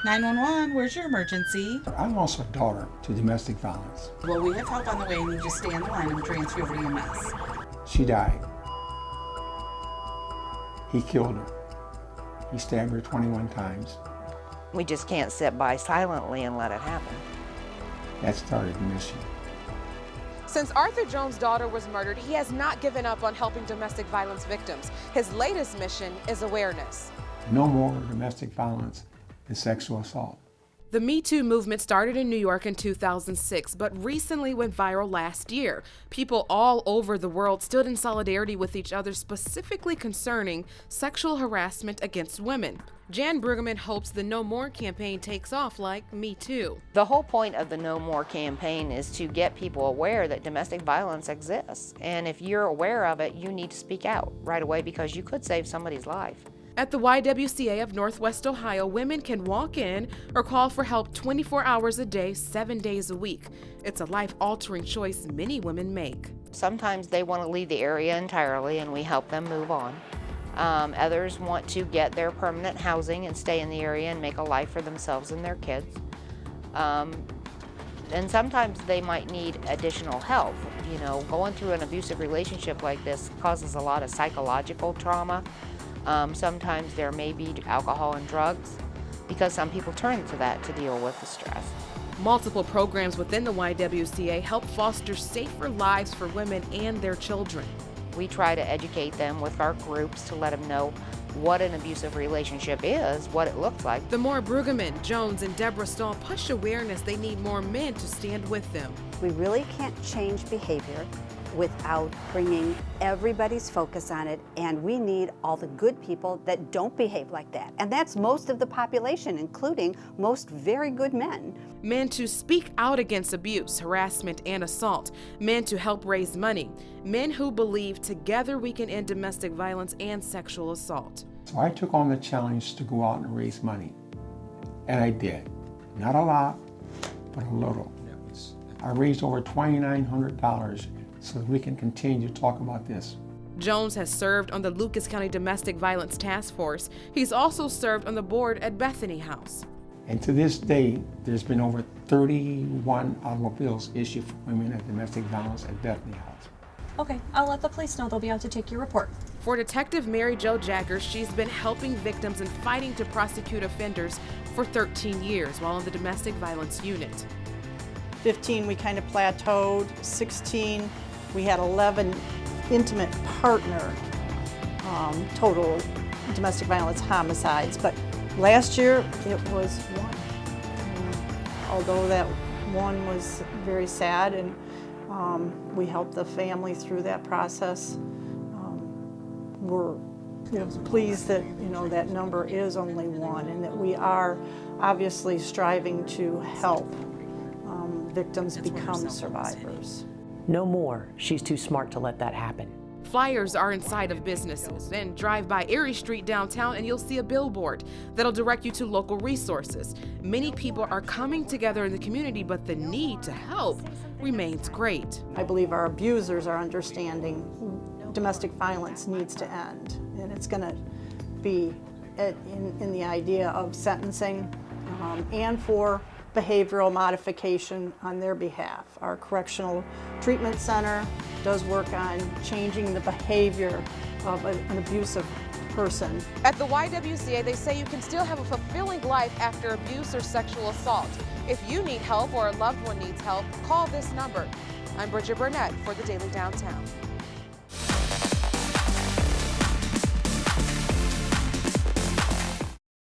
911, where's your emergency? I lost a daughter to domestic violence. Well, we have help on the way, and you just stay on the line and we'll transfer you over to EMS. She died. He killed her. He stabbed her 21 times. We just can't sit by silently and let it happen. That started the mission. Since Arthur Jones' daughter was murdered, he has not given up on helping domestic violence victims. His latest mission is awareness. No more domestic violence and sexual assault. The Me Too movement started in New York in 2006, but recently went viral last year. People all over the world stood in solidarity with each other, specifically concerning sexual harassment against women. Jan Brueggemann hopes the No More campaign takes off like Me Too. The whole point of the No More campaign is to get people aware that domestic violence exists. And if you're aware of it, you need to speak out right away because you could save somebody's life. At the YWCA of Northwest Ohio, women can walk in or call for help 24 hours a day, 7 days a week. It's a life-altering choice many women make. Sometimes they want to leave the area entirely and we help them move on. Others want to get their permanent housing and stay in the area and make a life for themselves and their kids. And sometimes they might need additional help. You know, going through an abusive relationship like this causes a lot of psychological trauma. Sometimes there may be alcohol and drugs because some people turn to that to deal with the stress. Multiple programs within the YWCA help foster safer lives for women and their children. We try to educate them with our groups to let them know what an abusive relationship is, what it looks like. The more Brueggemann, Jones, and Deborah Stahl push awareness, they need more men to stand with them. We really can't change behavior without bringing everybody's focus on it, and we need all the good people that don't behave like that. And that's most of the population, including most very good men. Men to speak out against abuse, harassment, and assault. Men to help raise money. Men who believe together we can end domestic violence and sexual assault. So I took on the challenge to go out and raise money. And I did. Not a lot, but a little. I raised over $2,900 so that we can continue to talk about this. Jones has served on the Lucas County Domestic Violence Task Force. He's also served on the board at Bethany House. And to this day, there's been over 31 automobiles issued for women at domestic violence at Bethany House. Okay, I'll let the police know they'll be out to take your report. For Detective Mary Jo Jaggers, she's been helping victims and fighting to prosecute offenders for 13 years while in the domestic violence unit. 15, we kind of plateaued. 16, we had 11 intimate partner total domestic violence homicides, but last year it was 1. Although that one was very sad, and we helped the family through that process, we're pleased that that number is only 1, and that we are obviously striving to help victims become survivors. No more. She's too smart to let that happen. Flyers are inside of businesses, and drive by Erie Street downtown and you'll see a billboard that'll direct you to local resources. Many people are coming together in the community, but the need to help remains great. I believe our abusers are understanding domestic violence needs to end, and it's going to be in the idea of sentencing and for behavioral modification on their behalf. Our correctional treatment center does work on changing the behavior of an abusive person. At the YWCA, they say you can still have a fulfilling life after abuse or sexual assault. If you need help or a loved one needs help, call this number. I'm Bridget Burnett for the Daily Downtown.